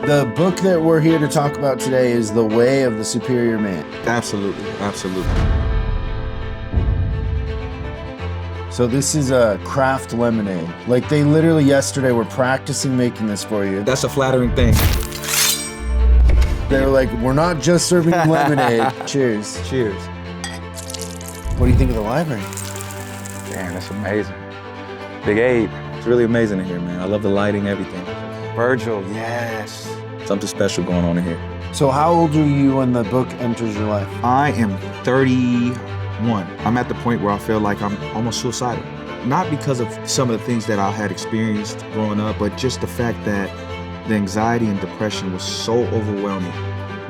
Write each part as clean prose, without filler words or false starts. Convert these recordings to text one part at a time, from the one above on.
The book that we're here to talk about today is The Way of the Superior Man. Absolutely, absolutely. So this is a craft lemonade. Like they literally yesterday were practicing making this for you. That's a flattering thing. They were like, we're not just serving lemonade. Cheers. Cheers. What do you think of the library? Damn, that's amazing. Big Abe, it's really amazing in here, man. I love the lighting, everything. Virgil, yes. Something special going on in here. So how old are you when the book enters your life? I am 31. I'm at the point where I feel like I'm almost suicidal. Not because of some of the things that I had experienced growing up, but just the fact that the anxiety and depression was so overwhelming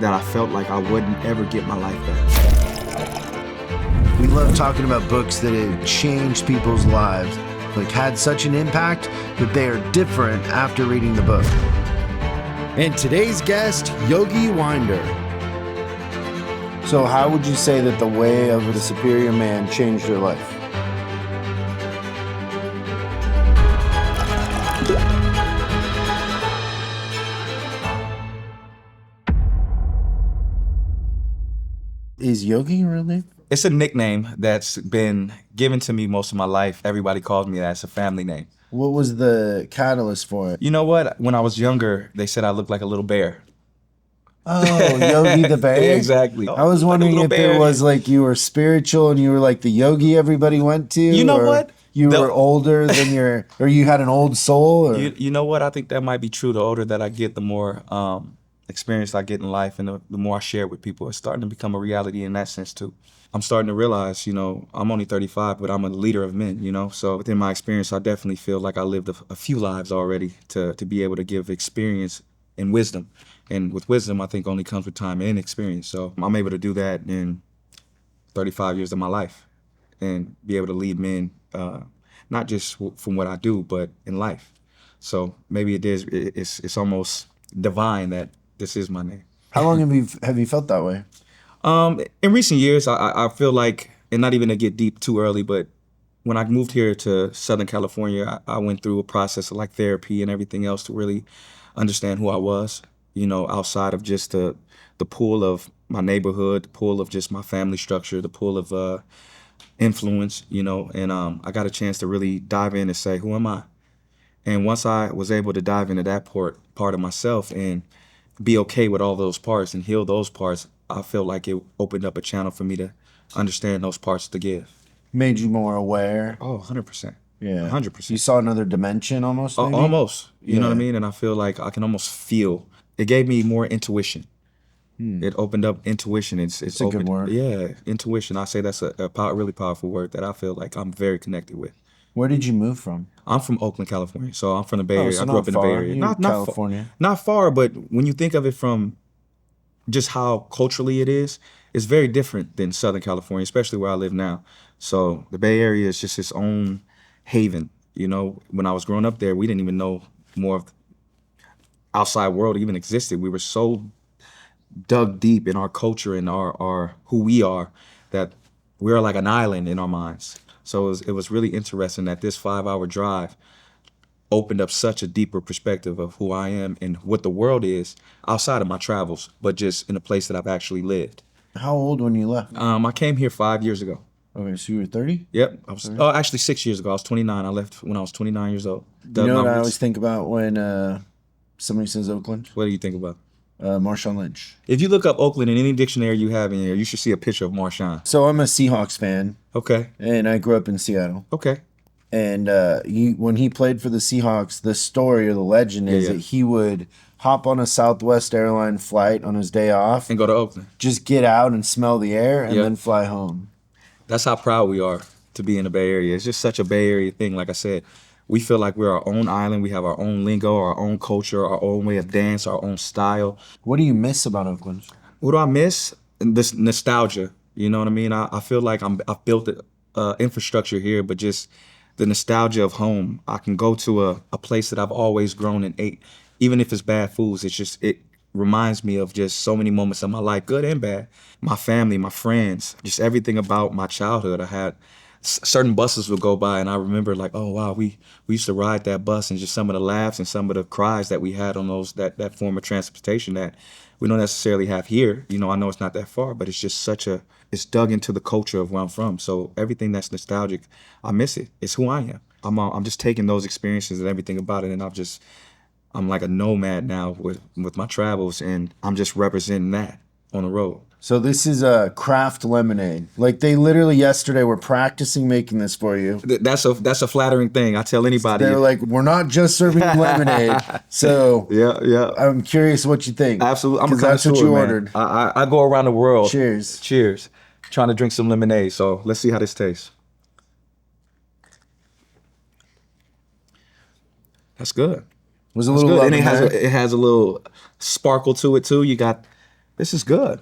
that I felt like I wouldn't ever get my life back. We love talking about books that have changed people's lives, like had such an impact that they are different after reading the book. And today's guest, Yogy Winder. So how would you say that The Way of the Superior Man changed your life? Is Yogi your real name? It's a nickname that's been given to me most of my life. Everybody calls me that. It's a family name. What was the catalyst for it? You know what? When I was younger, they said I looked like a little bear. Oh, Yogi the Bear? Exactly. I was wondering if it was like you were spiritual and you were like the yogi everybody went to. You know or what? You were older than or you had an old soul? Or? You know what? I think that might be true. The older that I get, the more experience I get in life and the more I share with people. It's starting to become a reality in that sense too. I'm starting to realize, I'm only 35, but I'm a leader of men, So within my experience, I definitely feel like I lived a few lives already to be able to give experience and wisdom. And with wisdom, I think only comes with time and experience. So I'm able to do that in 35 years of my life and be able to lead men, not just from what I do, but in life. So maybe it's almost divine that this is my name. How long have you felt that way? In recent years, I feel like, and not even to get deep too early, but when I moved here to Southern California, I went through a process of like therapy and everything else to really understand who I was, outside of just the pool of my neighborhood, the pool of just my family structure, the pool of influence, and I got a chance to really dive in and say, who am I? And once I was able to dive into that part of myself and be okay with all those parts and heal those parts, I feel like it opened up a channel for me to understand those parts to give. Made you more aware? Oh, 100%. Yeah. 100%. You saw another dimension almost, maybe? Almost. You know what I mean? And I feel like I can almost feel. It gave me more intuition. It opened up intuition. It's a good word. Yeah, intuition. I say that's a really powerful word that I feel like I'm very connected with. Where did you move from? I'm from Oakland, California. So I'm from the Bay Area. So I grew up in the Bay Area. Not California. Not far, but when you think of it from just how culturally it is, it's very different than Southern California, especially where I live now. So the Bay Area is just its own haven. When I was growing up there, we didn't even know more of the outside world even existed. We were so dug deep in our culture and our who we are that we're like an island in our minds. So it was really interesting that this 5-hour drive opened up such a deeper perspective of who I am and what the world is outside of my travels, but just in a place that I've actually lived. How old when you left? I came here 5 years ago. Okay, so you were 30? Yep. I was actually 6 years ago. I was 29. I left when I was 29 years old. You know what I always think about when somebody says Oakland? What do you think about? Marshawn Lynch. If you look up Oakland in any dictionary you have in here, you should see a picture of Marshawn. So I'm a Seahawks fan. Okay. And I grew up in Seattle. Okay. And when he played for the Seahawks, the story or the legend is that he would hop on a Southwest airline flight on his day off. And go to Oakland. Just get out and smell the air and then fly home. That's how proud we are to be in the Bay Area. It's just such a Bay Area thing. Like I said, we feel like we're our own island. We have our own lingo, our own culture, our own way of dance, our own style. What do you miss about Oakland? What do I miss? This nostalgia. You know what I mean? I feel like I've built an infrastructure here, but just the nostalgia of home. I can go to a place that I've always grown and ate. Even if it's bad foods, it reminds me of just so many moments of my life, good and bad. My family, my friends, just everything about my childhood. I had certain buses would go by, and I remember like, oh wow, we used to ride that bus, and just some of the laughs and some of the cries that we had on that form of transportation that we don't necessarily have here. You know, I know it's not that far, but it's just it's dug into the culture of where I'm from. So everything that's nostalgic, I miss it. It's who I am. I'm just taking those experiences and everything about it, and I'm like a nomad now with my travels, and I'm just representing that on the road. So this is a craft lemonade. Like they literally yesterday were practicing making this for you. That's a flattering thing. I tell anybody. They're like, we're not just serving lemonade. So yeah. I'm curious what you think. Absolutely, I'm a because that's what connoisseur, you man. ordered. I go around the world. Cheers. Trying to drink some lemonade. So let's see how this tastes. That's good. It was a That's little good. love And in it has a little sparkle to it too. This is good.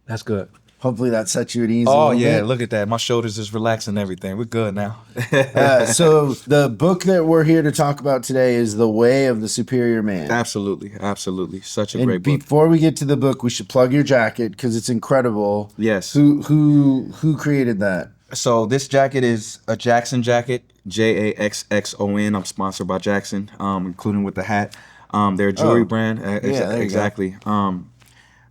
That's good. Hopefully that sets you at ease. Oh a little yeah, bit. look at that. My shoulders is relaxing and everything. We're good now. So the book that we're here to talk about today is The Way of the Superior Man. Absolutely. Such a And great book. before we get to the book, we should plug your jacket because it's incredible. Yes. Who created that? So this jacket is a Jackson jacket, JAXXON. I'm sponsored by Jackson, including with the hat. They're a jewelry brand. there you Exactly.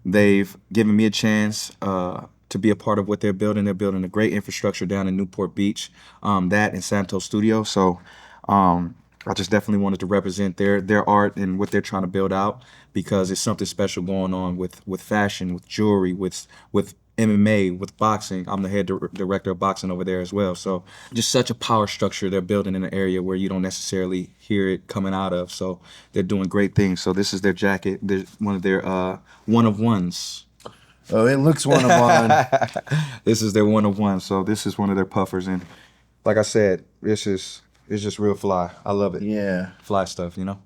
They've given me a chance to be a part of what they're building. They're building a great infrastructure down in Newport Beach, that and Santos Studio. So I just definitely wanted to represent their art and what they're trying to build out, because it's something special going on with fashion, with jewelry, with MMA, with boxing. I'm the head director of boxing over there as well. So just such a power structure they're building in an area where you don't necessarily hear it coming out of. So they're doing great things. So this is their jacket. They're one of their one of ones. Oh, it looks one of one. This is their one of one. So this is one of their puffers. And like I said, it's just real fly. I love it. Yeah. Fly stuff, you know?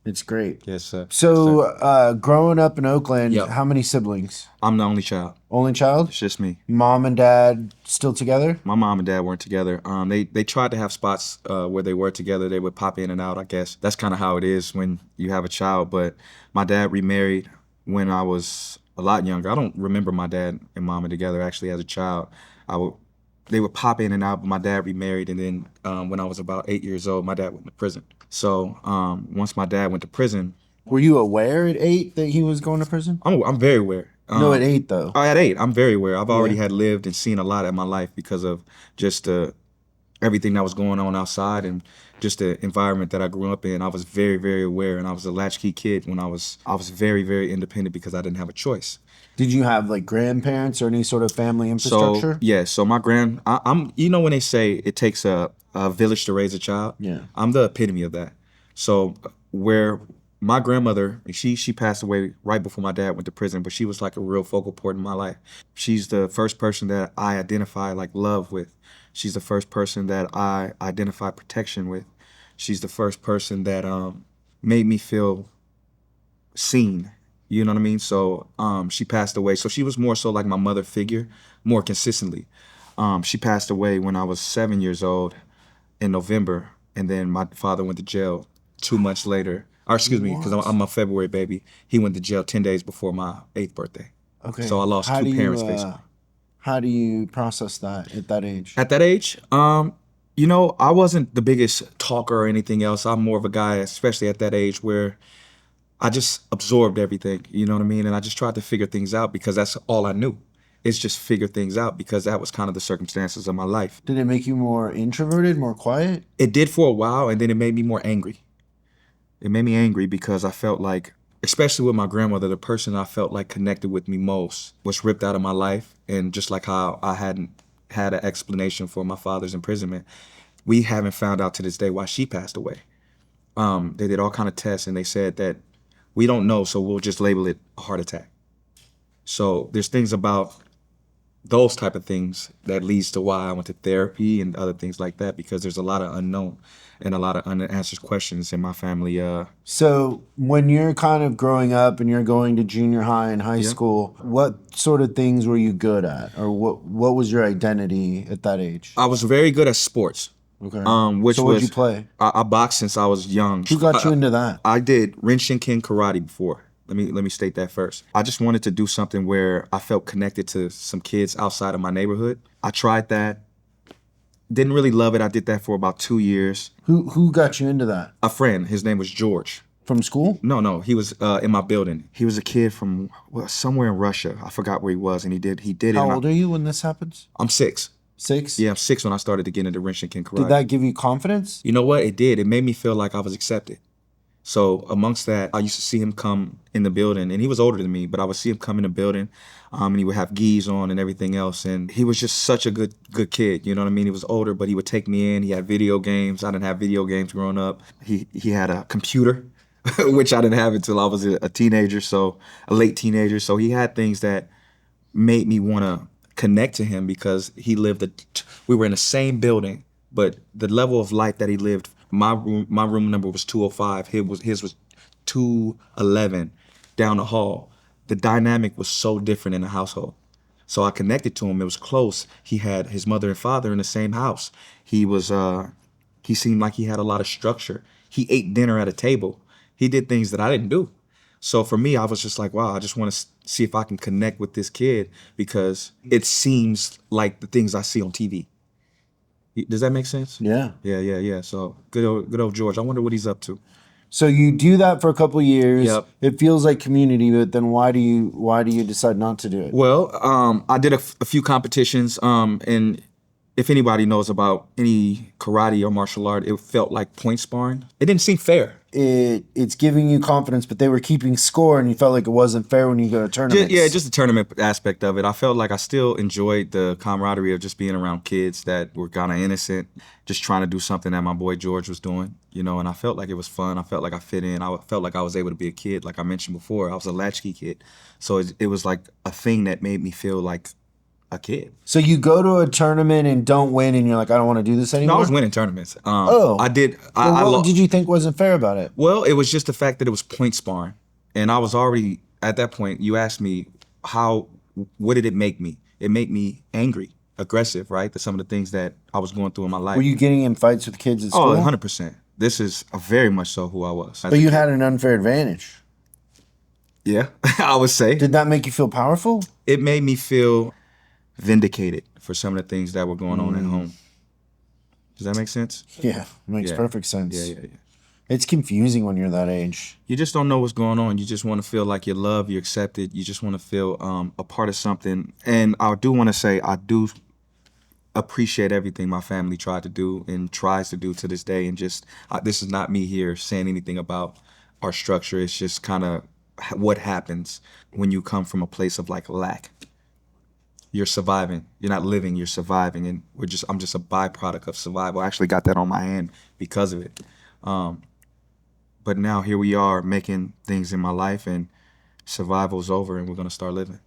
It's great. Yes, sir. So growing up in Oakland, Yep. how many siblings? I'm the only child. Only child? It's just me. Mom and dad still together? My mom and dad weren't together. They tried to have spots where they were together. They would pop in and out, I guess. That's kind of how it is when you have a child. But my dad remarried when I was a lot younger. I don't remember my dad and mama together actually as a child. They would pop in and out, but my dad remarried. And then when I was about 8 years old, my dad went to prison. So once my dad went to prison. Were you aware at 8 that he was going to prison? I'm very aware. No, at 8 though. At 8, I'm very aware. I've already had lived and seen a lot in my life because of just everything that was going on outside and just the environment that I grew up in. I was very, very aware, and I was a latchkey kid when I was very, very independent because I didn't have a choice. Did you have like grandparents or any sort of family infrastructure? So yeah, so my I'm you know when they say it takes a village to raise a child? Yeah. I'm the epitome of that. So where my grandmother, she passed away right before my dad went to prison, but she was like a real focal point in my life. She's the first person that I identify like love with. She's the first person that I identify protection with. She's the first person that made me feel seen. You know what I mean? So she passed away. So she was more so like my mother figure, more consistently. She passed away when I was 7 years old in November, and then my father went to jail 2 months later. Or excuse me, because I'm a February baby. He went to jail 10 days before my 8th birthday. Okay. So I lost two parents basically. How do you process that at that age? At that age, you know, I wasn't the biggest talker or anything else. I'm more of a guy, especially at that age, where I just absorbed everything, you know what I mean? And I just tried to figure things out because that's all I knew. It's just figure things out because that was kind of the circumstances of my life. Did it make you more introverted, more quiet? It did for a while, and then it made me more angry. It made me angry because I felt like, especially with my grandmother, the person I felt like connected with me most was ripped out of my life. And just like how I hadn't had an explanation for my father's imprisonment, we haven't found out to this day why she passed away. They did all kind of tests, and they said that we don't know, so we'll just label it a heart attack. So there's things about those type of things that leads to why I went to therapy and other things like that, because there's a lot of unknown and a lot of unanswered questions in my family. So when you're kind of growing up and you're going to junior high and high school, what sort of things were you good at? Or what was your identity at that age? I was very good at sports. Okay. So what did you play? I boxed since I was young. Who got you into that? I did Renshinken karate before. Let me state that first. I just wanted to do something where I felt connected to some kids outside of my neighborhood. I tried that. Didn't really love it. I did that for about 2 years. Who got you into that? A friend, his name was George. From school? No, he was in my building. He was a kid from somewhere in Russia. I forgot where he was, and he did it. How old are you when this happens? I'm 6. 6? Yeah, I'm 6 when I started to get into Renshinken karate. Did that give you confidence? You know what? It did. It made me feel like I was accepted. So amongst that, I used to see him come in the building, and he was older than me, but I would see him come in the building, and he would have gis on and everything else, and he was just such a good kid. You know what I mean? He was older, but he would take me in. He had video games. I didn't have video games growing up. He had a computer, which I didn't have until I was a teenager, so a late teenager. So he had things that made me want to connect to him because he lived. We were in the same building, but the level of life that he lived. My room number was 205. His was 211 down the hall. The dynamic was so different in the household. So I connected to him. It was close. He had his mother and father in the same house. He seemed like he had a lot of structure. He ate dinner at a table. He did things that I didn't do. So for me, I was just like, wow, I just want to see if I can connect with this kid because it seems like the things I see on TV. Does that make sense? Yeah. Yeah. So good old George. I wonder what he's up to. So you do that for a couple of years. Yep. It feels like community, but then why do you decide not to do it? Well, I did a few competitions, and if anybody knows about any karate or martial art, it felt like point sparring. It didn't seem fair. It's giving you confidence, but they were keeping score, and you felt like it wasn't fair when you go to tournaments. Just the tournament aspect of it. I felt like I still enjoyed the camaraderie of just being around kids that were kind of innocent, just trying to do something that my boy George was doing, and I felt like it was fun. I felt like I fit in. I felt like I was able to be a kid, like I mentioned before. I was a latchkey kid. So it was like a thing that made me feel like a kid. So you go to a tournament and don't win, and you're like, I don't want to do this anymore? No, I was winning tournaments. I did. What did you think wasn't fair about it? Well, it was just the fact that it was point sparring. And I was already, at that point, you asked me, what did it make me? It made me angry, aggressive, right? Some of the things that I was going through in my life. Were you getting in fights with kids at school? Oh, 100%. This is very much so who I was. But you had an unfair advantage. Yeah, I would say. Did that make you feel powerful? It made me feel vindicated for some of the things that were going on at home. Does that make sense? Yeah, it makes perfect sense. Yeah. It's confusing when you're that age. You just don't know what's going on. You just want to feel like you're loved, you're accepted. You just want to feel a part of something. And I do want to say I do appreciate everything my family tried to do and tries to do to this day. And just this is not me here saying anything about our structure. It's just kind of what happens when you come from a place of like lack. You're surviving. You're not living, you're surviving. And I'm just a byproduct of survival. I actually got that on my hand because of it. But now here we are making things in my life and survival's over and we're going to start living.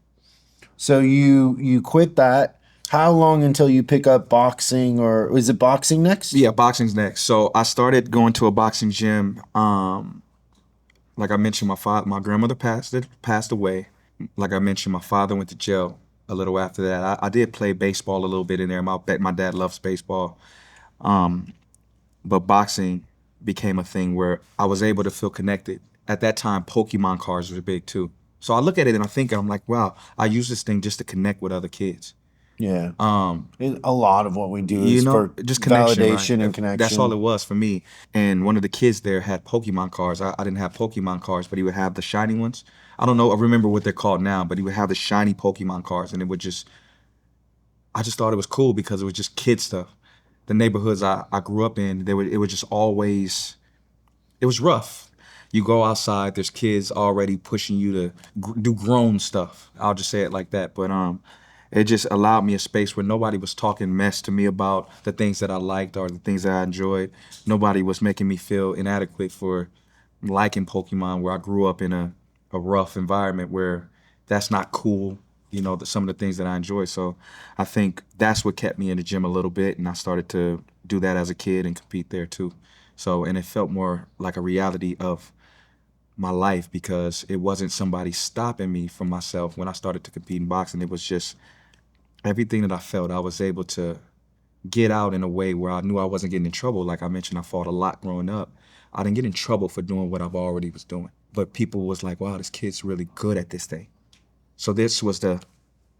So you quit that. How long until you pick up boxing, or is it boxing next? Yeah, boxing's next. So I started going to a boxing gym. Like I mentioned, my grandmother passed away. Like I mentioned, my father went to jail a little after that. I did play baseball a little bit in there. My dad loves baseball. But boxing became a thing where I was able to feel connected. At that time, Pokemon cards were big too. So I look at it and I'm like, wow, I use this thing just to connect with other kids. Yeah. A lot of what we do is for just connection, validation right? and connection. That's all it was for me. And one of the kids there had Pokemon cards. I didn't have Pokemon cards, but he would have the shiny ones. I don't know, I remember what they're called now, but he would have the shiny Pokemon cards, and I just thought it was cool because it was just kid stuff. The neighborhoods I grew up in, it was just always, it was rough. You go outside, there's kids already pushing you to do grown stuff. I'll just say it like that. But it just allowed me a space where nobody was talking mess to me about the things that I liked or the things that I enjoyed. Nobody was making me feel inadequate for liking Pokemon, where I grew up in a rough environment where that's not cool, some of the things that I enjoy. So I think that's what kept me in the gym a little bit, and I started to do that as a kid and compete there too. So, and it felt more like a reality of my life because it wasn't somebody stopping me from myself when I started to compete in boxing. It was just everything that I felt, I was able to get out in a way where I knew I wasn't getting in trouble. Like I mentioned, I fought a lot growing up. I didn't get in trouble for doing what I've already was doing. But people was like, wow, this kid's really good at this thing. So this was the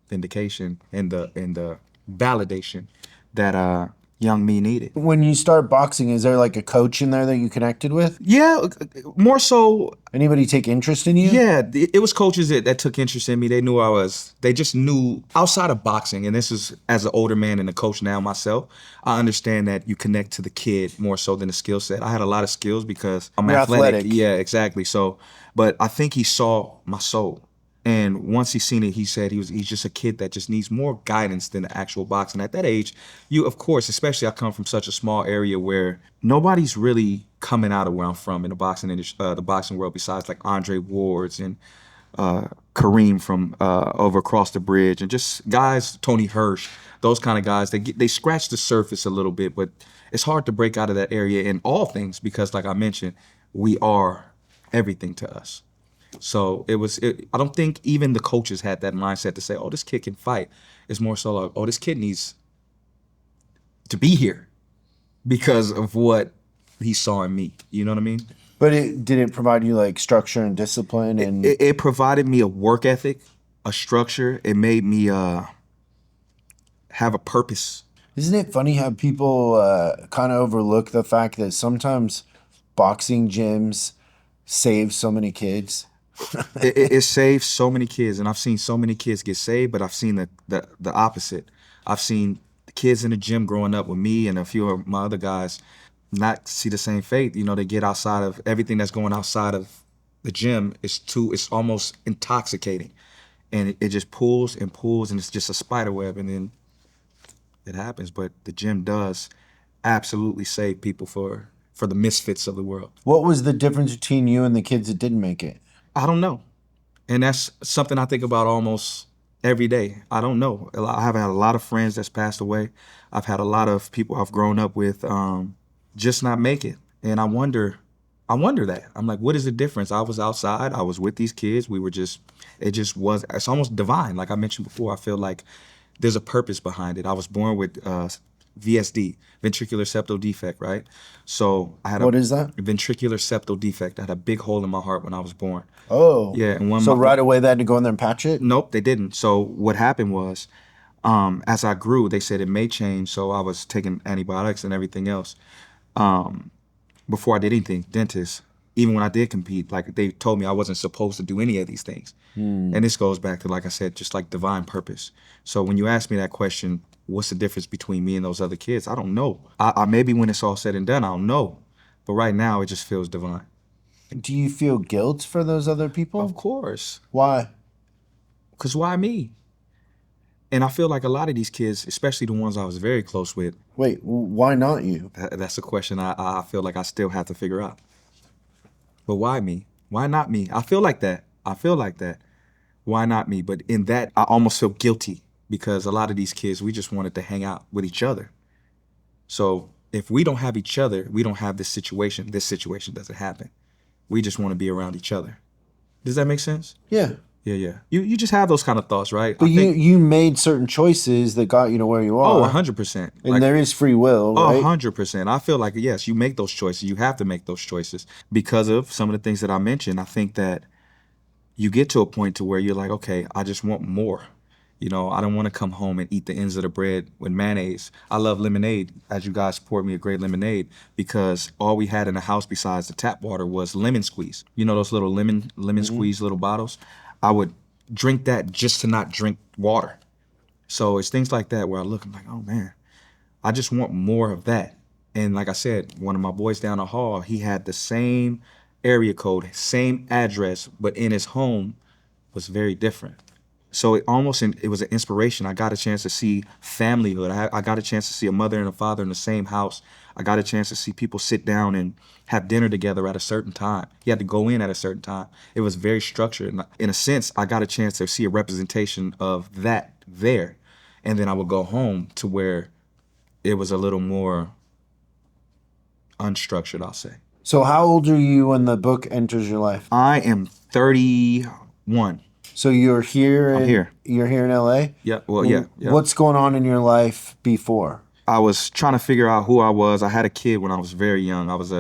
vindication and the validation that young me needed. When you start boxing, is there like a coach in there that you connected with? Yeah, more so. Anybody take interest in you? Yeah, it was coaches that took interest in me. They knew they just knew outside of boxing, and this is as an older man and a coach now myself, I understand that you connect to the kid more so than the skill set. I had a lot of skills because I'm You're athletic. athletic. Yeah, exactly. So, but I think he saw my soul. And once he seen it, he said he's just a kid that just needs more guidance than the actual boxing. At that age, you of course, especially I come from such a small area where nobody's really coming out of where I'm from in the boxing industry, the boxing world, besides like Andre Wards and Kareem from over across the bridge, and just guys, Tony Hirsch, those kind of guys. They scratch the surface a little bit, but it's hard to break out of that area in all things because, like I mentioned, we are everything to us. So I don't think even the coaches had that mindset to say, oh, this kid can fight. It's more so like, oh, this kid needs to be here because of what he saw in me. You know what I mean? But did it provide you like structure and discipline? And It provided me a work ethic, a structure. It made me have a purpose. isn't it funny how people kind of overlook the fact that sometimes boxing gyms save so many kids? It saves so many kids, and I've seen so many kids get saved, but I've seen the opposite. I've seen the kids in the gym growing up with me and a few of my other guys not see the same fate. You know, they get outside of everything that's going outside of the gym. It's almost intoxicating, and it just pulls and pulls, and it's just a spider web, and then it happens. But the gym does absolutely save people for the misfits of the world. What was the difference between you and the kids that didn't make it? I don't know. And that's something I think about almost every day. I don't know. I have had a lot of friends that's passed away. I've had a lot of people I've grown up with just not make it. And I wonder that. I'm like, what is the difference? I was outside. I was with these kids. It's almost divine. Like I mentioned before, I feel like there's a purpose behind it. I was born with VSD, ventricular septal defect, right? So I had What is that? ventricular septal defect. I had a big hole in my heart when I was born. Oh. Yeah, and So right away they had to go in there and patch it? Nope, they didn't. So what happened was, as I grew, they said it may change. So I was taking antibiotics and everything else. Before I did anything, dentist, even when I did compete, like they told me I wasn't supposed to do any of these things. And this goes back to, like I said, just like divine purpose. So when you ask me that question, what's the difference between me and those other kids? I don't know. I maybe when it's all said and done, I'll know. But right now, it just feels divine. Do you feel guilt for those other people? Of course. Why? Because why me? And I feel like a lot of these kids, especially the ones I was very close with. Wait, why not you? That's a question I feel like I still have to figure out. But why me? Why not me? I feel like that. Why not me? But in that, I almost feel guilty because a lot of these kids, we just wanted to hang out with each other. So if we don't have each other, we don't have this situation. This situation doesn't happen. We just want to be around each other. Does that make sense? Yeah. Yeah. You just have those kind of thoughts, right? But you made certain choices that got you to where you are. Oh, 100%. And there is free will, right? 100%. I feel like, yes, you make those choices. You have to make those choices because of some of the things that I mentioned. I think that you get to a point to where you're like, okay, I just want more. You know, I don't want to come home and eat the ends of the bread with mayonnaise. I love lemonade, as you guys poured me a great lemonade, because all we had in the house besides the tap water was lemon squeeze. You know those little lemon squeeze little bottles? I would drink that just to not drink water. So it's things like that where I look, I'm like, oh man, I just want more of that. And like I said, one of my boys down the hall, he had the same area code, same address, but in his home was very different. So it was an inspiration. I got a chance to see familyhood. I got a chance to see a mother and a father in the same house. I got a chance to see people sit down and have dinner together at a certain time. You had to go in at a certain time. It was very structured. And in a sense, I got a chance to see a representation of that there. And then I would go home to where it was a little more unstructured, I'll say. So how old are you when the book enters your life? I am 31. So you're here. I'm here. You're here in LA? Yeah. Well, yeah. What's going on in your life before? I was trying to figure out who I was. I had a kid when I was very young. I was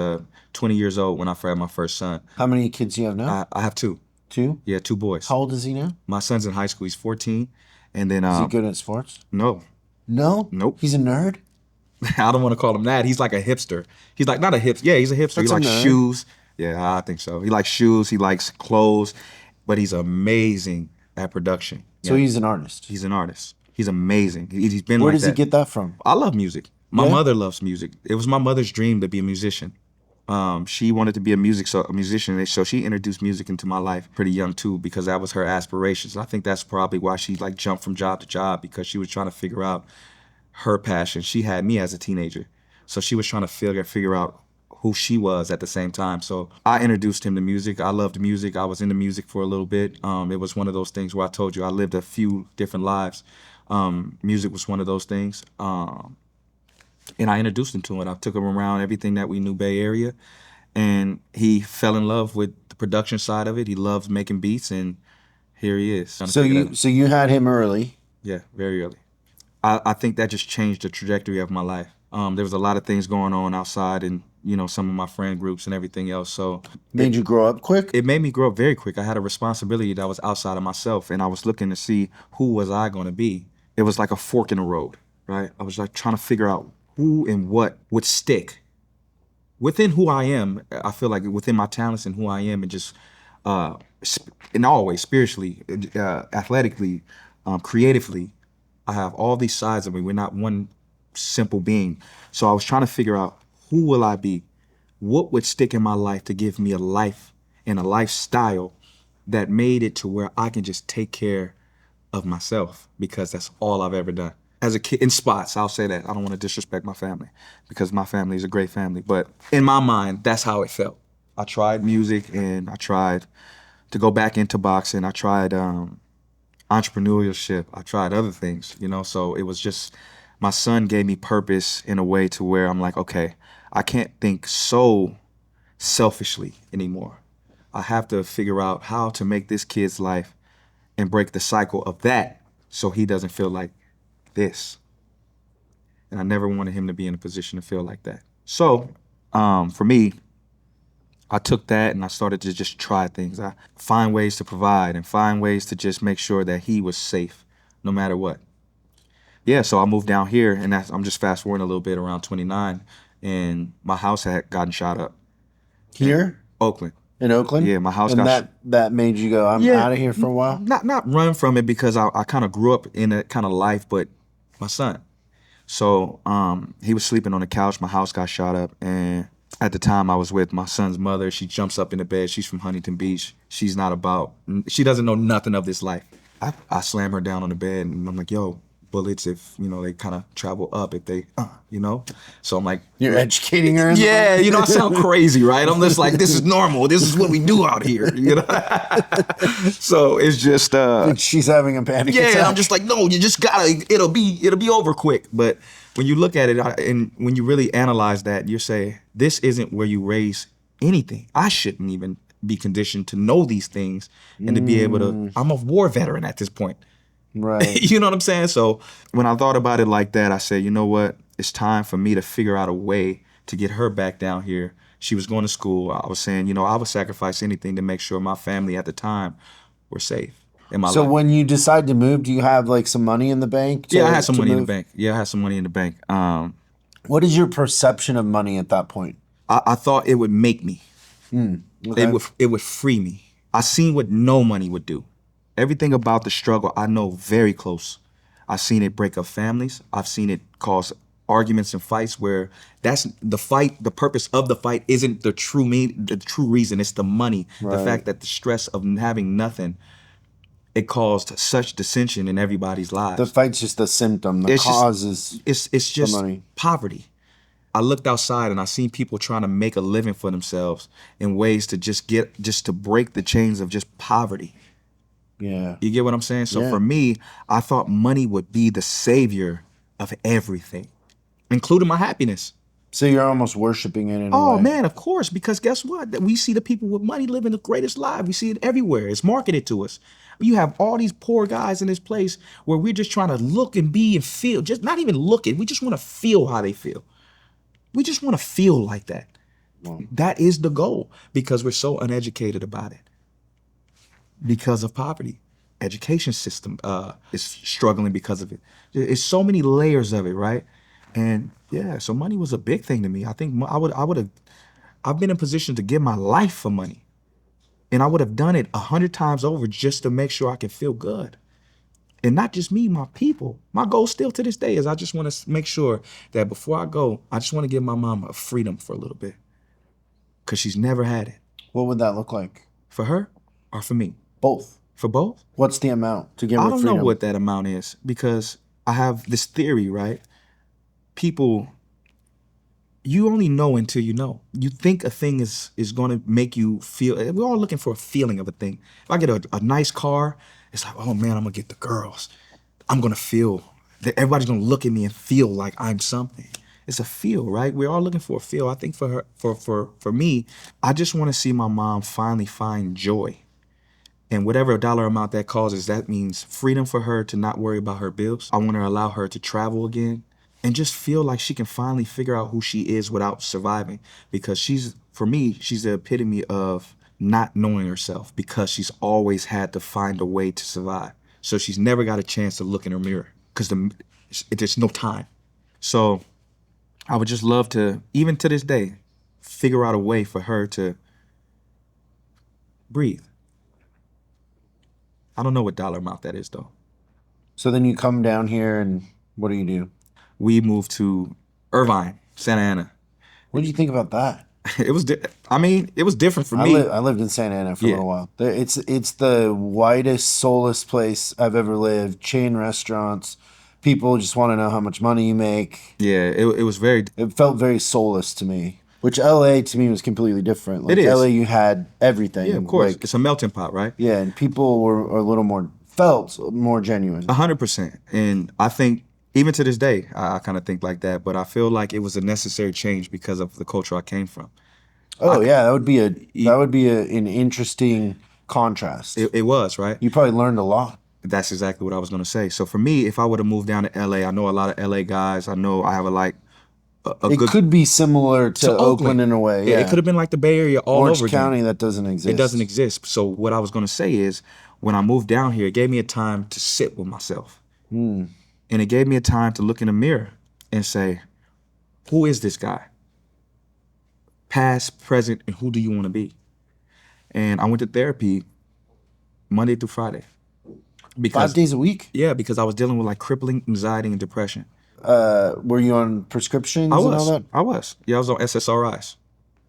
20 years old when I had my first son. How many kids do you have now? I have two. Two? Yeah, two boys. How old is he now? My son's in high school. He's 14. And then Is he good at sports? no, No? Nope. He's a nerd? I don't want to call him that. He's like a hipster. He's like not a hipster. Yeah, he's a hipster. That's he a likes nerd. shoes. Yeah, I think so. He likes shoes. He likes clothes, but he's amazing at production. So Yeah. he's an artist. He's an artist. He's amazing. He's been Where like does that. he get that from? I love music. My Yeah? mother loves music. It was my mother's dream to be a musician. She wanted to be a musician, so she introduced music into my life pretty young too, because that was her aspirations. I think that's probably why she like jumped from job to job, because she was trying to figure out her passion. She had me as a teenager, so she was trying to figure out who she was at the same time. So I introduced him to music. I loved music. I was into music for a little bit. It was one of those things where I told you I lived a few different lives. Music was one of those things. And I introduced him to it. I took him around everything that we knew Bay Area, and he fell in love with the production side of it. He loves making beats, and here he is. So you had him early. Yeah, very early. I think that just changed the trajectory of my life. There was a lot of things going on outside, and some of my friend groups and everything else. So Made you grow up quick? it made me grow up very quick. I had a responsibility that was outside of myself, and I was looking to see who was I going to be. It was like a fork in the road, right? I was like trying to figure out who and what would stick within who I am. I feel like within my talents and who I am, and just in all ways, spiritually, athletically, creatively, I have all these sides of me. We're not one simple being. So I was trying to figure out, who will I be? What would stick in my life to give me a life and a lifestyle that made it to where I can just take care of myself, because that's all I've ever done. As a kid, in spots, I'll say that. I don't want to disrespect my family, because my family is a great family. But in my mind, that's how it felt. I tried music, and I tried to go back into boxing. I tried entrepreneurship. I tried other things, so it was just, my son gave me purpose in a way to where I'm like, okay, I can't think so selfishly anymore. I have to figure out how to make this kid's life and break the cycle of that, so he doesn't feel like this. And I never wanted him to be in a position to feel like that. So for me, I took that and I started to just try things. I find ways to provide and find ways to just make sure that he was safe no matter what. Yeah, so I moved down here, and I'm just fast forwarding a little bit, around 29, and my house had gotten shot up. Here? Oakland. In Oakland? Yeah, my house and got that made you go, I'm Yeah. out of here for a while? Not run from it, because I kind of grew up in that kind of life, but my son. So he was sleeping on the couch. My house got shot up, and at the time I was with my son's mother. She jumps up in the bed. She's from Huntington Beach. She doesn't know nothing of this life. I slam her down on the bed, and I'm like, yo, bullets, if they kind of travel up, if they so I'm like, You're educating her? yeah, I sound crazy, right? I'm just like, this is normal, this is what we do out here, So it's just She's having a panic attack. yeah, I'm just like, no, you just gotta, it'll be over quick. But when you look at it, and when you really analyze that, you say, this isn't where you raise anything. I shouldn't even be conditioned to know these things and to be able to, I'm a war veteran at this point. Right. You know what I'm saying? So when I thought about it like that, I said, you know what? It's time for me to figure out a way to get her back down here. She was going to school. I was saying, I would sacrifice anything to make sure my family at the time were safe in my So life. when you decide to move, do you have like some money in the bank? Yeah, I had some money in the bank. Yeah, I had some money in the bank. What is your perception of money at that point? I thought it would make me. Okay. It would free me. I seen what no money would do. Everything about the struggle I know very close. I've seen it break up families. I've seen it cause arguments and fights where that's the fight. The purpose of the fight isn't the true reason. It's the money. Right. The fact that the stress of having nothing, it caused such dissension in everybody's lives. The fight's just a symptom. The cause is it's just money. poverty. I looked outside and I seen people trying to make a living for themselves in ways to just to break the chains of just poverty. Yeah. You get what I'm saying? So Yeah. for me, I thought money would be the savior of everything, including my happiness. So you're almost worshiping it in a Oh way. man, of course, because guess what? We see the people with money living the greatest life. We see it everywhere. It's marketed to us. You have all these poor guys in this place where we're just trying to look and be and feel, just not even looking. We just want to feel how they feel. We just want to feel like that. That is the goal because we're so uneducated about it. Because of poverty. Education system is struggling because of it. It's so many layers of it, right? And yeah, so money was a big thing to me. I think I've been in position to give my life for money. And I would have done it 100 times over just to make sure I can feel good. And not just me, my people. My goal still to this day is I just want to make sure that before I go, I just want to give my mama a freedom for a little bit. Because she's never had it. What would that look like? For her or for me? Both. For both? What's the amount to give her I don't freedom? know what that amount is because I have this theory, right? People, you only know until you know. You think a thing is going to make you feel, we're all looking for a feeling of a thing. If I get a nice car, it's like, oh man, I'm going to get the girls. I'm going to feel that everybody's going to look at me and feel like I'm something. It's a feel, right? We're all looking for a feel. I think for her, for me, I just want to see my mom finally find joy. And whatever dollar amount that causes, that means freedom for her to not worry about her bills. I want to allow her to travel again and just feel like she can finally figure out who she is without surviving. Because for me, she's the epitome of not knowing herself because she's always had to find a way to survive. So she's never got a chance to look in her mirror because there's no time. So I would just love to, even to this day, figure out a way for her to breathe. I don't know what dollar amount that is, though. So then you come down here and what do? We moved to Irvine, Santa Ana. What did you think about that? It was different for me. I lived in Santa Ana for a little while. It's the whitest, soulless place I've ever lived. Chain restaurants. People just want to know how much money you make. Yeah, it was very... It felt very soulless to me. Which LA to me was completely different. Like it is. LA, you had everything. Yeah, of course. Like, it's a melting pot, right? Yeah, and people were a little more, felt more genuine. 100%. And I think, even to this day, I kind of think like that. But I feel like it was a necessary change because of the culture I came from. That would be an interesting contrast. It was, right? You probably learned a lot. That's exactly what I was going to say. So for me, if I would have moved down to LA, I know a lot of LA guys. I know I have It could be similar to Oakland in a way. Yeah, it could have been like the Bay Area all Orange over County. again. That doesn't exist. It doesn't exist. So what I was going to say is, when I moved down here, it gave me a time to sit with myself. And it gave me a time to look in the mirror and say, who is this guy? Past, present, and who do you want to be? And I went to therapy Monday through Friday. 5 days a week? Yeah, because I was dealing with like crippling anxiety and depression. Were you on prescriptions and all that? I was. Yeah, I was on SSRIs.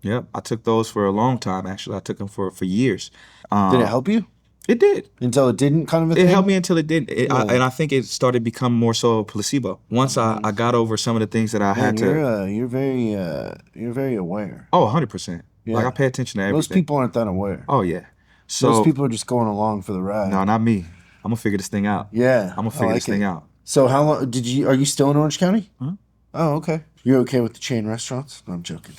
Yep, I took those for a long time, actually. I took them for years. Did it help you? It did. Until it didn't, kind of a thing? It helped me until it didn't. And I think it started to become more so a placebo. Once I got over some of the things that I had to... You're very aware. Oh, 100%. Yeah. Like, I pay attention to everything. Most people aren't that aware. Oh, yeah. So most people are just going along for the ride. No, not me. I'm going to figure this thing out. Yeah. I'm going to figure this thing out. So how long are you still in Orange County? Huh? Oh, okay. You're okay with the chain restaurants? No, I'm joking.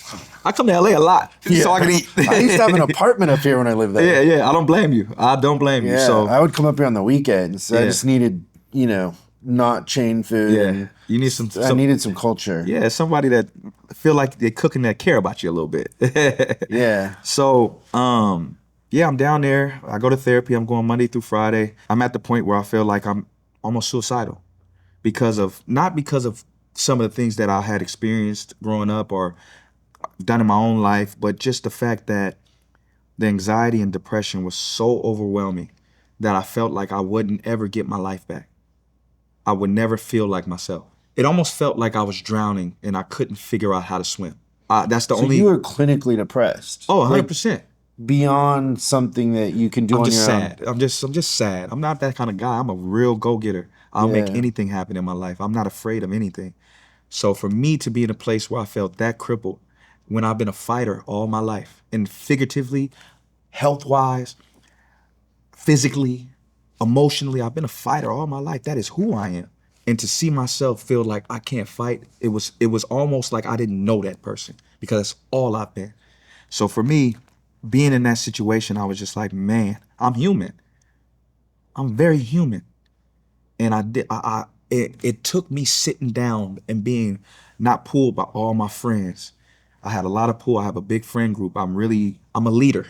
I come to LA a lot so I can eat. I used to have an apartment up here when I lived there. Yeah. I don't blame you. Yeah, So I would come up here on the weekends. I just needed, not chain food. Yeah. You need some I needed some culture. Yeah, somebody that feel like they're cooking that care about you a little bit. Yeah. So, I'm down there. I go to therapy. I'm going Monday through Friday. I'm at the point where I feel like I'm almost suicidal not because of some of the things that I had experienced growing up or done in my own life, but just the fact that the anxiety and depression was so overwhelming that I felt like I wouldn't ever get my life back. I would never feel like myself. It almost felt like I was drowning and I couldn't figure out how to swim. That's the only... So you were clinically depressed? Oh, 100%. Like, beyond something that you can do on your sad. own? I'm just sad. I'm not that kind of guy. I'm a real go-getter. I'll make anything happen in my life. I'm not afraid of anything. So for me to be in a place where I felt that crippled, when I've been a fighter all my life, and figuratively, health-wise, physically, emotionally, I've been a fighter all my life. That is who I am. And to see myself feel like I can't fight, it was almost like I didn't know that person, because that's all I've been. So for me, being in that situation, I was just like, man, I'm human. I'm very human. And it took me sitting down and being not pulled by all my friends. I had a lot of pull. I have a big friend group. I'm a leader.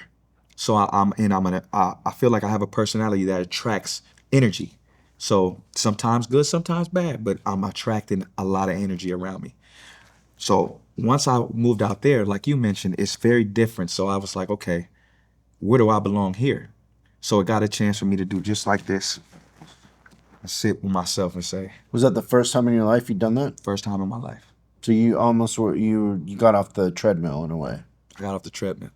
So I feel like I have a personality that attracts energy. So sometimes good, sometimes bad, but I'm attracting a lot of energy around me. So once I moved out there, like you mentioned, it's very different. So I was like, okay, where do I belong here? So it got a chance for me to do just like this. I sit with myself and say, Was that the first time in your life you'd done that? first time in my life. So you almost were you got off the treadmill in a way. I got off the treadmill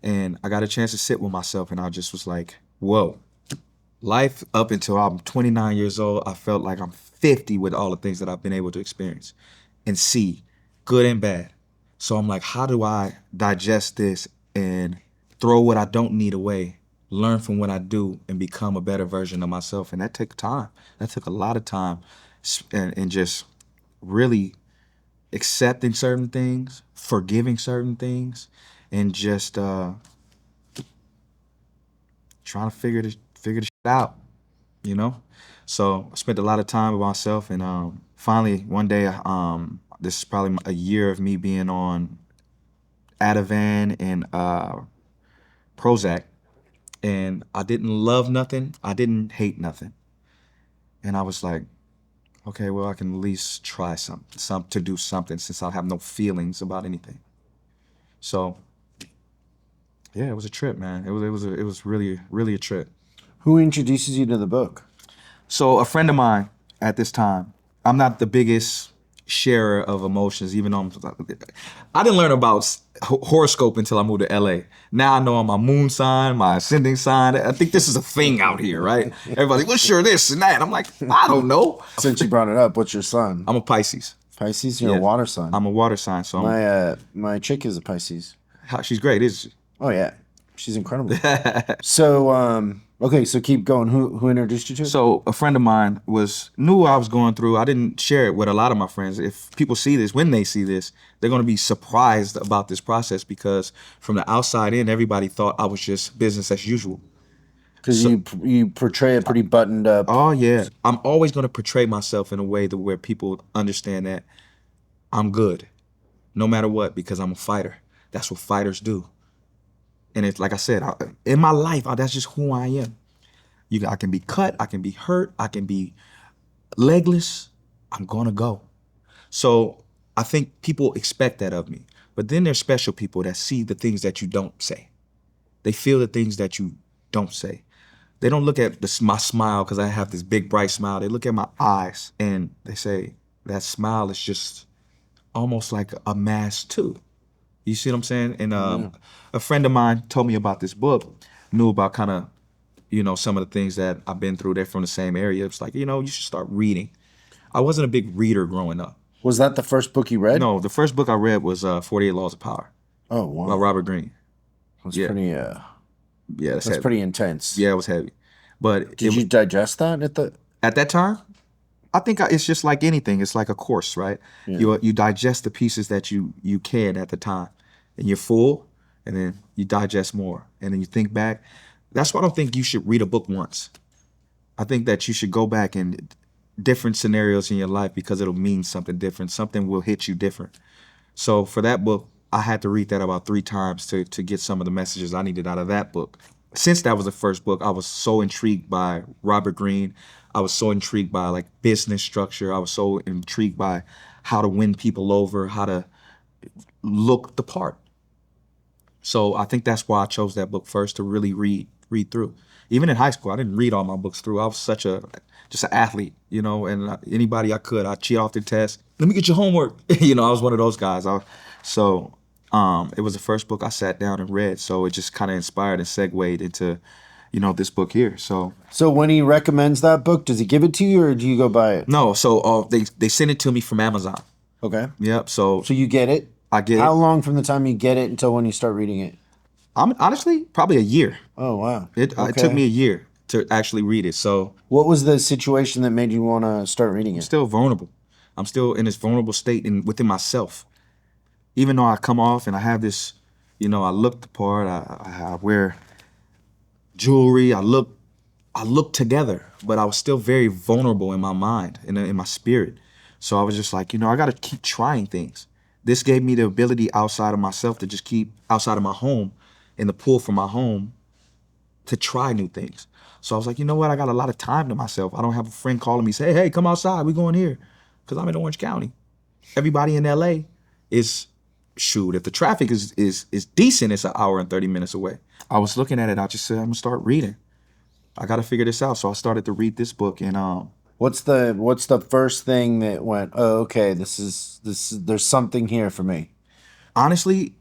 and I got a chance to sit with myself, and I just was like, whoa. Life up until I'm 29 years old, I felt like I'm 50 with all the things that I've been able to experience and see, good and bad. So I'm like, how do I digest this and throw what I don't need away, learn from what I do, and become a better version of myself? And that took time. That took a lot of time, and just really accepting certain things, forgiving certain things, and just trying to figure the shit out, you know? So I spent a lot of time with myself, and finally one day, this is probably a year of me being on Ativan and Prozac, and I didn't love nothing, I didn't hate nothing. And I was like, okay, well, I can at least try some to do something, since I have no feelings about anything. So yeah, it was a trip, man. It was really, really a trip. Who introduces you to the book? So a friend of mine at this time, I'm not the biggest sharer of emotions, even though I didn't learn about horoscope until I moved to LA. Now I know I'm my moon sign, my ascending sign. I think this is a thing out here, right? Everybody's, well, sure, this and that. I'm like, I don't know. Since you brought it up, what's your sign? I'm a Pisces. Pisces? You're Yeah. a water sign. I'm a water sign, so My chick is a Pisces. she's great, isn't she? Oh yeah, she's incredible. So okay, so keep going. Who introduced you to it? So a friend of mine knew what I was going through. I didn't share it with a lot of my friends. If people see this, when they see this, they're going to be surprised about this process, because from the outside in, everybody thought I was just business as usual. Because you portray a pretty buttoned up. Oh yeah, I'm always going to portray myself in a way where people understand that I'm good, no matter what, because I'm a fighter. That's what fighters do. And it's like I said, in my life, that's just who I am. I can be cut, I can be hurt, I can be legless. I'm gonna go. So I think people expect that of me. But then there's special people that see the things that you don't say. They feel the things that you don't say. They don't look at my smile, because I have this big bright smile. They look at my eyes and they say, that smile is just almost like a mask too. You see what I'm saying? And a friend of mine told me about this book, knew about kind of, some of the things that I've been through. They're from the same area. It's like, you should start reading. I wasn't a big reader growing up. Was that the first book you read? No, the first book I read was 48 Laws of Power. Oh wow. By Robert Greene. That's Yeah. pretty. Yeah, That's heavy. pretty intense. Yeah, it was heavy. But Did you digest that at that time? I think it's just like anything. It's like a course, right? Yeah. You digest the pieces that you can at the time, and you're full, and then you digest more, and then you think back. That's why I don't think you should read a book once. I think that you should go back in different scenarios in your life, because it'll mean something different. Something will hit you different. So for that book, I had to read that about 3 times to get some of the messages I needed out of that book. Since that was the first book, I was so intrigued by Robert Greene. I was so intrigued by like business structure. I was so intrigued by how to win people over, how to look the part. So I think that's why I chose that book first, to really read through. Even in high school, I didn't read all my books through. I was just an athlete, and anybody I could, I'd cheat off the test. Let me get your homework. I was one of those guys. It was the first book I sat down and read. So it just kind of inspired and segued into, this book here. So when he recommends that book, does he give it to you or do you go buy it? no, so they sent it to me from Amazon. Okay. Yep. So So you get it? I get How it. long from the time you get it until when you start reading it? I'm honestly probably a year. Oh wow. It took me a year. to actually read it. So What was the situation that made you want to start reading I'm it? still vulnerable. I'm still in this vulnerable state within myself. Even though I come off and I have this, I look the part, I wear jewelry, I look together, but I was still very vulnerable in my mind and in my spirit. So I was just like, I got to keep trying things. This gave me the ability outside of myself to just keep outside of my home and the pull from my home to try new things. So I was like, you know what? I got a lot of time to myself. I don't have a friend calling me, say, hey, come outside, we going here. Because I'm in Orange County. Everybody in LA is, shoot, if the traffic is decent, it's an hour and 30 minutes away. I was looking at it, I just said, I'm gonna start reading. I gotta figure this out. So I started to read this book and What's the first thing that went, oh, okay, this is there's something here for me? honestly,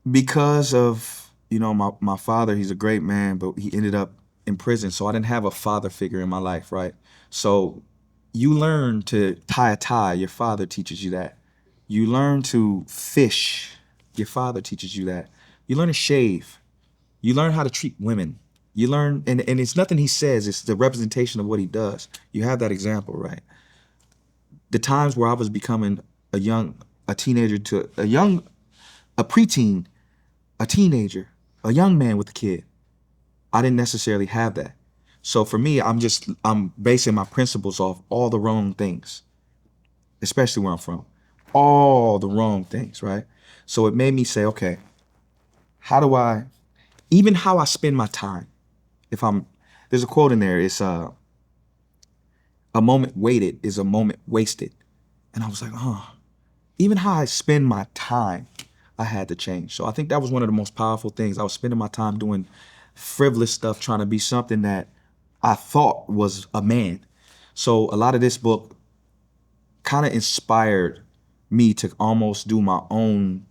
because of, my father, he's a great man, but he ended up in prison. So I didn't have a father figure in my life, right? So you learn to tie a tie, your father teaches you that. You learn to fish, your father teaches you that. You learn to shave. You learn how to treat women. You learn, and it's nothing he says, it's the representation of what he does. You have that example, right? The times where I was becoming a teenager to a preteen, a teenager, a young man with a kid, I didn't necessarily have that. So for me, I'm basing my principles off all the wrong things, especially where I'm from. All the wrong things, right? So it made me say, okay, even how I spend my time, there's a quote in there, it's a moment waited is a moment wasted. And I was like, even how I spend my time, I had to change. So I think that was one of the most powerful things. I was spending my time doing frivolous stuff, trying to be something that I thought was a man. So a lot of this book kind of inspired me to almost do my own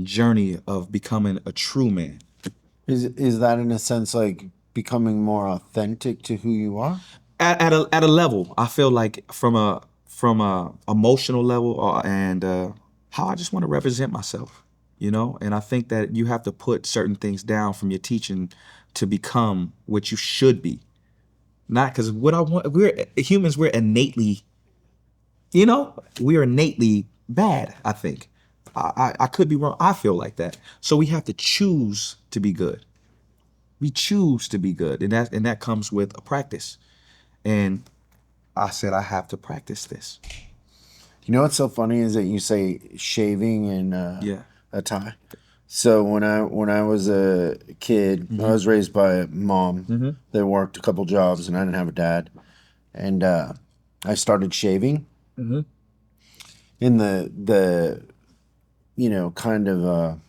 journey of becoming a true man. Is that in a sense like becoming more authentic to who you are? At a level, I feel like from a emotional level and how I just want to represent myself, and I think that you have to put certain things down from your teaching to become what you should be. Not because what I want, we're humans, we're innately bad, I think. I could be wrong. I feel like that. So we have to choose to be good. We choose to be good. And that comes with a practice. And I said, I have to practice this. You know what's so funny is that you say shaving and Yeah. a tie. So when I was a kid, I was raised by a mom that worked a couple jobs, and I didn't have a dad. And I started shaving. And the kind of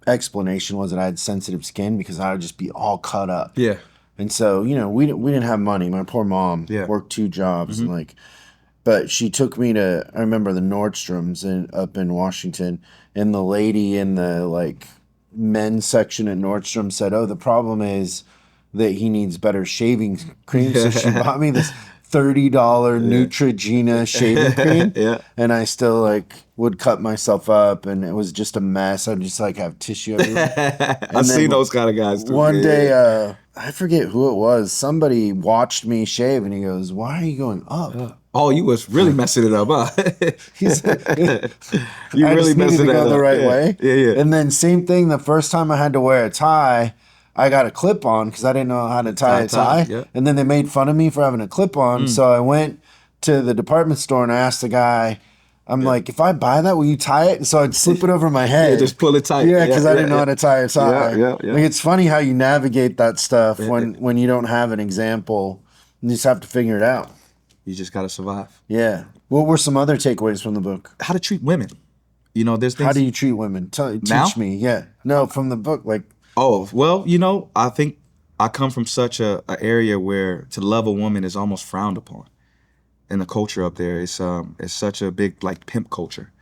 explanation was that I had sensitive skin because I would just be all cut up. Yeah. And so, we didn't have money. My poor mom worked two jobs and but she took me to, I remember the Nordstroms up in Washington, and the lady in the men's section at Nordstrom said, "Oh, the problem is that he needs better shaving cream." So she bought me this $30 Neutrogena shaving cream. Yeah. And I still would cut myself up, and it was just a mess. I'd just have tissue everywhere. I've seen those kind of guys too. One day, I forget who it was. Somebody watched me shave, and he goes, "Why are you going up?" Oh, you was really messing it up, huh? He's You I really just needed messing to that go up. the right way. Yeah. And then same thing, the first time I had to wear a tie, I got a clip on because I didn't know how to tie a tie. Yeah. And then they made fun of me for having a clip on. So I went to the department store and I asked the guy, I'm like, if I buy that, will you tie it? And so I'd slip it over my head. Yeah, just pull it tight. Yeah, because I didn't know how to tie a tie. Yeah. It's funny how you navigate that stuff when you don't have an example. You just have to figure it out. You just gotta survive. Yeah. What were some other takeaways from the book? How to treat women. There's things. How do you treat women? Teach Now? me. Yeah. No, from the book. Oh, well, I think I come from such a area where to love a woman is almost frowned upon. In the culture up there, it's such a big pimp culture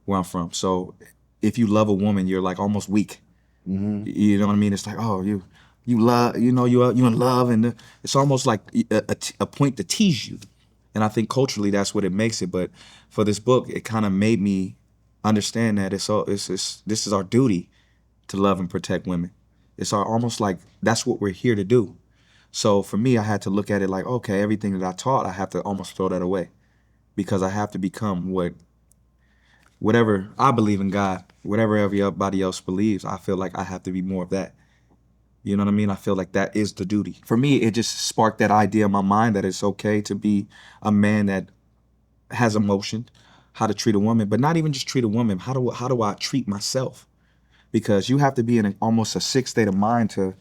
where I'm from. So if you love a woman, you're almost weak. You know what I mean? It's like, oh, you love, you in love, and it's almost like a point to tease you. And I think culturally that's what it makes it. But for this book, it kind of made me understand that this is our duty to love and protect women. It's almost like that's what we're here to do. So for me, I had to look at it like, okay, everything that I taught, I have to almost throw that away because I have to become whatever I believe in God, whatever everybody else believes. I feel like I have to be more of that. You know what I mean? I feel like that is the duty. For me, it just sparked that idea in my mind that it's okay to be a man that has emotion, how to treat a woman, but not even just treat a woman. How do I treat myself? Because you have to be in almost a sick state of mind to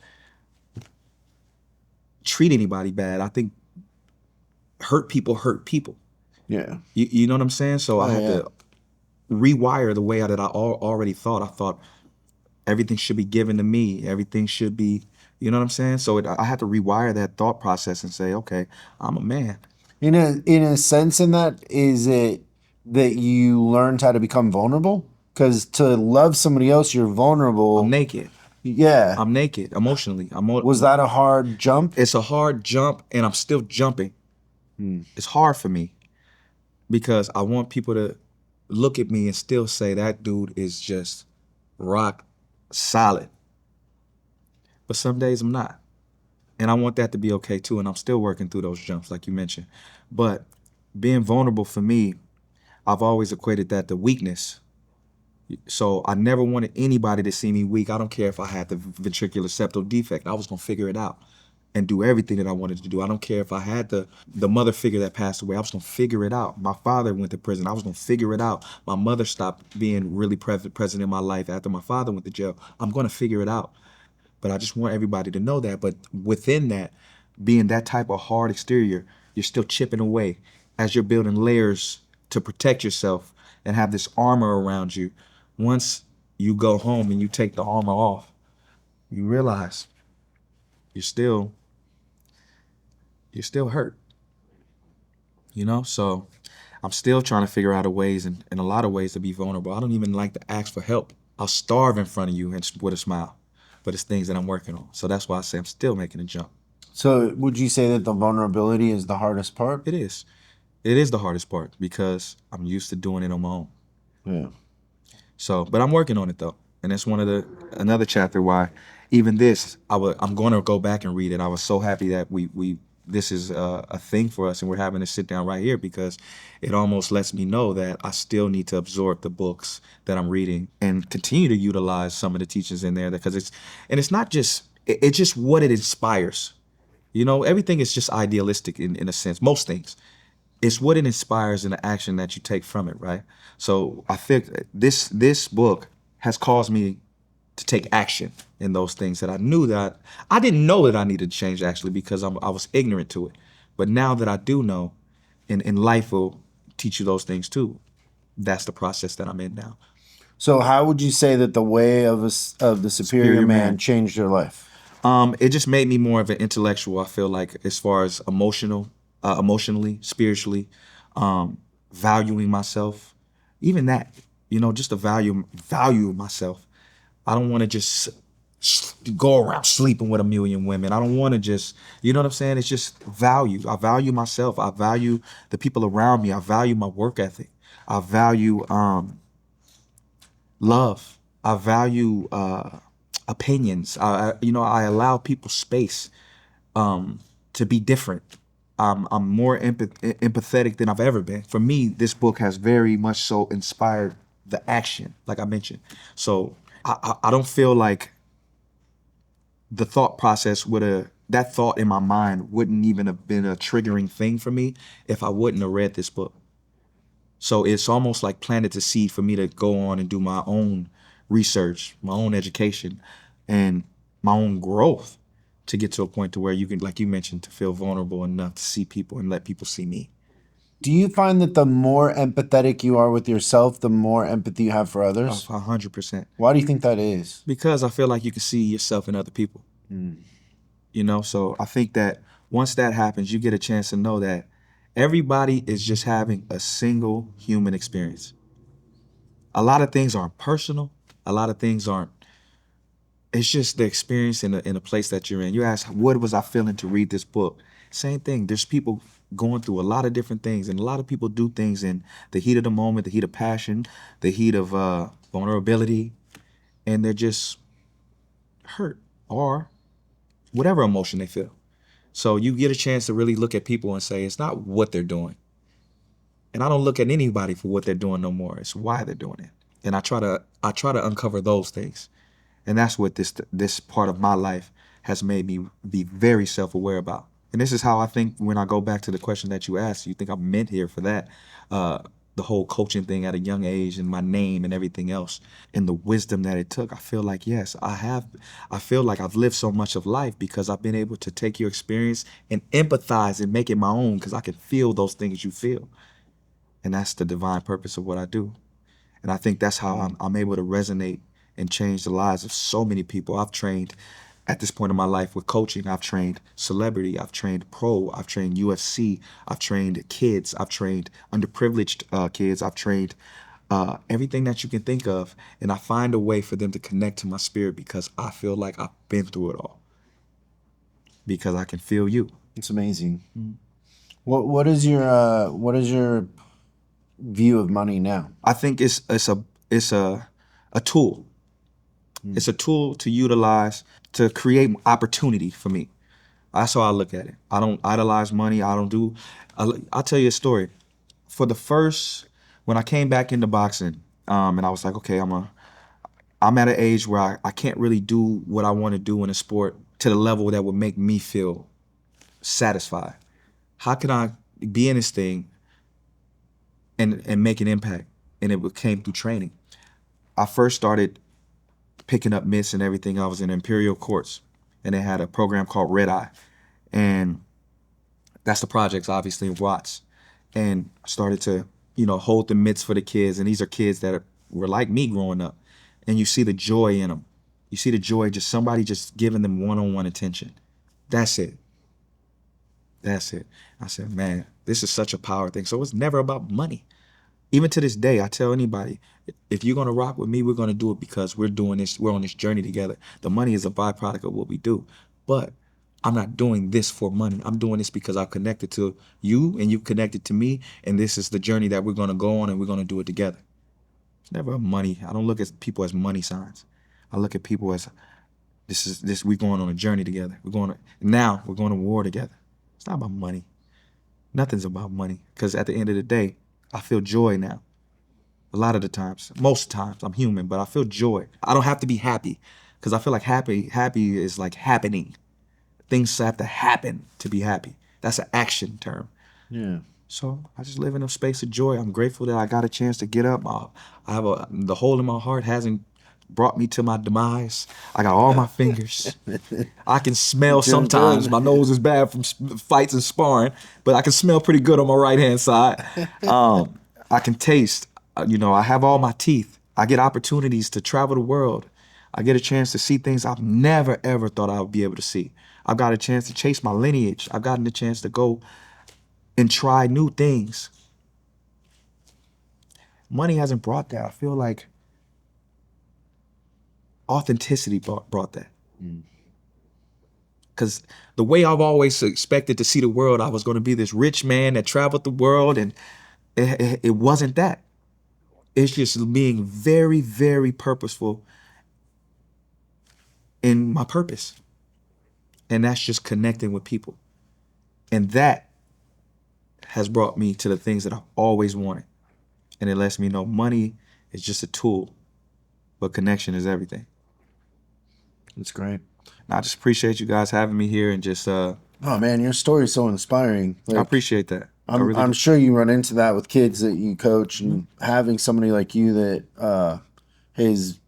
treat anybody bad. I think hurt people hurt people. Yeah. You know what I'm saying? So I had yeah. to rewire the way that I already thought. I thought everything should be given to me. Everything should be, you know what I'm saying? So I had to rewire that thought process and say, okay, I'm a man. In a sense, in that, is it that you learned how to become vulnerable? Because to love somebody else, you're vulnerable. I'm naked. Yeah. I'm naked emotionally. Was that a hard jump? It's a hard jump, and I'm still jumping. It's hard for me because I want people to look at me and still say that dude is just rock solid. But some days I'm not. And I want that to be okay too. And I'm still working through those jumps, like you mentioned. But being vulnerable for me, I've always equated that to weakness. So I never wanted anybody to see me weak. I don't care if I had the ventricular septal defect. I was gonna figure it out and do everything that I wanted to do. I don't care if I had the mother figure that passed away. I was gonna figure it out. My father went to prison. I was gonna figure it out. My mother stopped being really present in my life after my father went to jail. I'm gonna figure it out. But I just want everybody to know that. But within that, being that type of hard exterior, you're still chipping away as you're building layers to protect yourself and have this armor around you. Once you go home and you take the armor off, you realize you're still hurt. You know? So I'm still trying to figure out in a lot of ways to be vulnerable. I don't even like to ask for help. I'll starve in front of you and with a smile. But it's things that I'm working on. So that's why I say I'm still making a jump. So would you say that the vulnerability is the hardest part? It is. It is the hardest part because I'm used to doing it on my own. Yeah. So, but I'm working on it though. And that's another chapter why even this, I'm going to go back and read it. I was so happy that this is a thing for us and we're having to sit down right here because it almost lets me know that I still need to absorb the books that I'm reading and continue to utilize some of the teachings in there because it's not just, it's just what it inspires. You know, everything is just idealistic in a sense, most things. It's what it inspires in the action that you take from it, right? So I think this book has caused me to take action in those things that I knew that I didn't know that I needed to change actually because I was ignorant to it. But now that I do know, and life will teach you those things too. That's the process that I'm in now. So how would you say that the way of the superior man changed your life? It just made me more of an intellectual. I feel like as far as emotionally, spiritually, valuing myself, even that, you know, just to value myself. I don't want to just go around sleeping with a million women. I don't want to just, you know what I'm saying? It's just value. I value myself. I value the people around me. I value my work ethic. I value love. I value opinions. I allow people space to be different. I'm more empathetic than I've ever been. For me, this book has very much so inspired the action, like I mentioned. So I don't feel like the thought process that thought in my mind wouldn't even have been a triggering thing for me if I wouldn't have read this book. So it's almost like planted the seed for me to go on and do my own research, my own education, and my own growth to get to a point to where you can, like you mentioned, to feel vulnerable enough to see people and let people see me. Do you find that the more empathetic you are with yourself, the more empathy you have for others? 100%. Why do you think that is? Because I feel like you can see yourself in other people. You know, so I think that once that happens, you get a chance to know that everybody is just having a single human experience. A lot of things aren't personal. A lot of things aren't. It's just the experience in a place that you're in. You ask, what was I feeling to read this book? Same thing. There's people going through a lot of different things, and a lot of people do things in the heat of the moment, the heat of passion, the heat of vulnerability, and they're just hurt or whatever emotion they feel. So you get a chance to really look at people and say, it's not what they're doing. And I don't look at anybody for what they're doing no more. It's why they're doing it. And I try to uncover those things. And that's what this part of my life has made me be very self-aware about. And this is how I think when I go back to the question that you asked, you think I'm meant here for that. The whole coaching thing at a young age and my name and everything else and the wisdom that it took. I feel like, yes, I feel like I've lived so much of life because I've been able to take your experience and empathize and make it my own because I can feel those things you feel. And that's the divine purpose of what I do. And I think that's how I'm able to resonate and change the lives of so many people. I've trained at this point in my life with coaching. I've trained celebrity. I've trained pro. I've trained UFC. I've trained kids. I've trained underprivileged kids. I've trained everything that you can think of. And I find a way for them to connect to my spirit because I feel like I've been through it all. Because I can feel you. It's amazing. What is your view of money now? I think it's a tool. It's a tool to utilize to create opportunity for me. That's how I look at it. I don't idolize money. I'll tell you a story. When I came back into boxing, and I was like, okay, I'm at an age where I can't really do what I want to do in a sport to the level that would make me feel satisfied. How can I be in this thing and make an impact? And it came through training. I first started picking up mitts and everything. I was in Imperial Courts, and they had a program called Red Eye, and that's the projects obviously in Watts. And I started to, hold the mitts for the kids, and these are kids that were like me growing up, and you see the joy in them. You see the joy, just somebody just giving them one-on-one attention. That's it. That's it. I said, man, this is such a power thing. So it's never about money. Even to this day, I tell anybody, if you're going to rock with me, we're going to do it because we're doing this. We're on this journey together. The money is a byproduct of what we do. But I'm not doing this for money. I'm doing this because I've connected to you and you've connected to me. And this is the journey that we're going to go on and we're going to do it together. It's never money. I don't look at people as money signs. I look at people as we're going on a journey together. We're going to war together. It's not about money. Nothing's about money. Because at the end of the day, I feel joy now. A lot of the times, most times, I'm human, but I feel joy. I don't have to be happy because I feel like happy is like happening. Things have to happen to be happy. That's an action term. Yeah. So I just live in a space of joy. I'm grateful that I got a chance to get up. The hole in my heart hasn't brought me to my demise. I got all my fingers. I can smell sometimes. My nose is bad from fights and sparring, but I can smell pretty good on my right-hand side. I can taste. I have all my teeth. I get opportunities to travel the world. I get a chance to see things I've never, ever thought I would be able to see. I've got a chance to chase my lineage. I've gotten the chance to go and try new things. Money hasn't brought that. I feel like authenticity brought that. Because the way I've always expected to see the world, I was going to be this rich man that traveled the world, and it wasn't that. It's just being very, very purposeful in my purpose. And that's just connecting with people. And that has brought me to the things that I've always wanted. And it lets me know money is just a tool, but connection is everything. That's great. And I just appreciate you guys having me here and just oh man, your story is so inspiring. I appreciate that. I'm sure you run into that with kids that you coach, and having somebody like you that has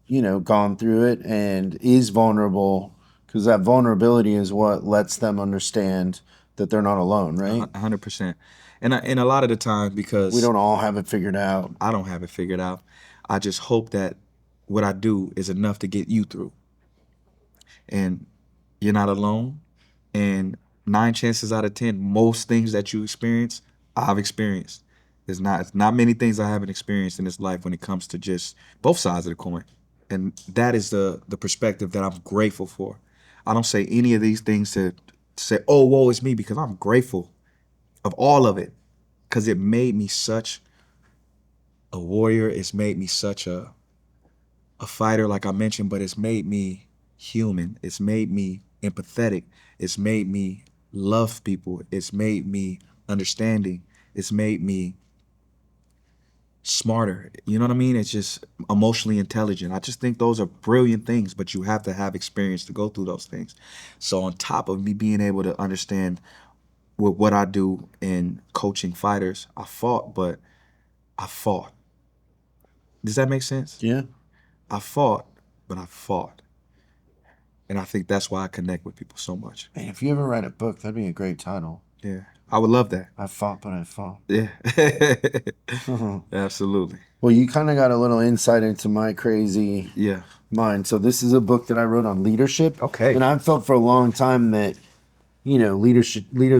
gone through it and is vulnerable, because that vulnerability is what lets them understand that they're not alone, right? 100%. And a lot of the time, because we don't all have it figured out. I don't have it figured out. I just hope that what I do is enough to get you through. And you're not alone. And 9 chances out of 10, most things that you experience, I've experienced. There's not many things I haven't experienced in this life when it comes to just both sides of the coin. And that is the perspective that I'm grateful for. I don't say any of these things to say, oh, woe is me, because I'm grateful of all of it. Because it made me such a warrior. It's made me such a fighter, like I mentioned, but it's made me human. It's made me empathetic. It's made me love people. It's made me understanding. It's made me smarter. You know what I mean? It's just emotionally intelligent. I just think those are brilliant things, but you have to have experience to go through those things. So on top of me being able to understand with what I do in coaching fighters, I fought, but I fought. Does that make sense? Yeah. I fought, but I fought. And I think that's why I connect with people so much. Man, if you ever write a book, that'd be a great title. Yeah. I would love that. I fought, but I fought. Yeah. Absolutely. Well, you kind of got a little insight into my crazy mind. So this is a book that I wrote on leadership. Okay. And I've felt for a long time that, you know, leaders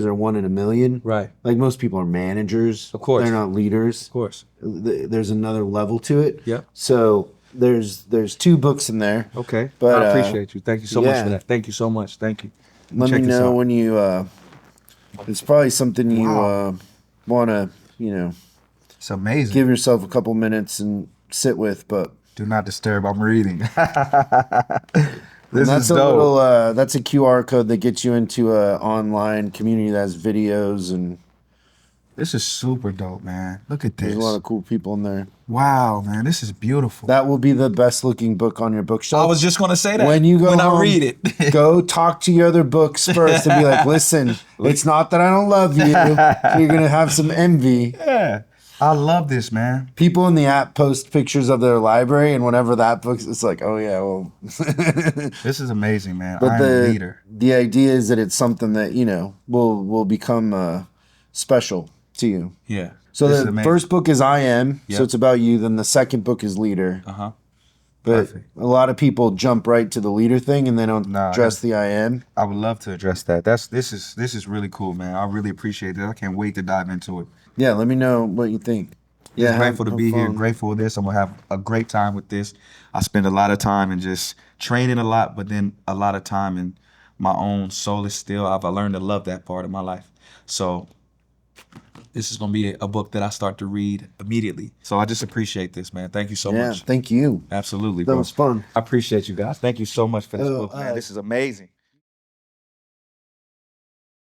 are 1 in a million. Right. Like most people are managers. Of course. They're not leaders. Of course. There's another level to it. Yep. So there's 2 books in there. Okay. But I appreciate you. Thank you so much for that. Thank you so much. Thank you. Let me know when you it's probably something you want to, you know, it's amazing. Give yourself a couple minutes and sit with, but do not disturb. I'm reading. This is dope. Little, that's a QR code that gets you into a online community that has videos, and this is super dope, man. Look at this. There's a lot of cool people in there. Wow, man, this is beautiful. That will be the best looking book on your bookshelf. I was just gonna say that when you go home, I read it. Go talk to your other books first and be like, listen, it's not that I don't love you. You're gonna have some envy. Yeah. I love this, man. People in the app post pictures of their library, and whenever that book, it's like, oh yeah, well. This is amazing, man. But I'm a leader. The idea is that it's something that, you know, will become special to you. Yeah. So the first book is I Am, so it's about you. Then the second book is Leader. Uh-huh. But a lot of people jump right to the leader thing and they don't address the I Am. I would love to address that. This is really cool, man. I really appreciate it. I can't wait to dive into it. Yeah, let me know what you think. Yeah, grateful to be here. Grateful for this. I'm gonna have a great time with this. I spend a lot of time in just training a lot, but then a lot of time in my own soul is still. I've learned to love that part of my life. So this is gonna be a book that I start to read immediately. So I just appreciate this, man. Thank you so much. Yeah, thank you. Absolutely, bro. That was fun. I appreciate you guys. Thank you so much for this book, man. This is amazing.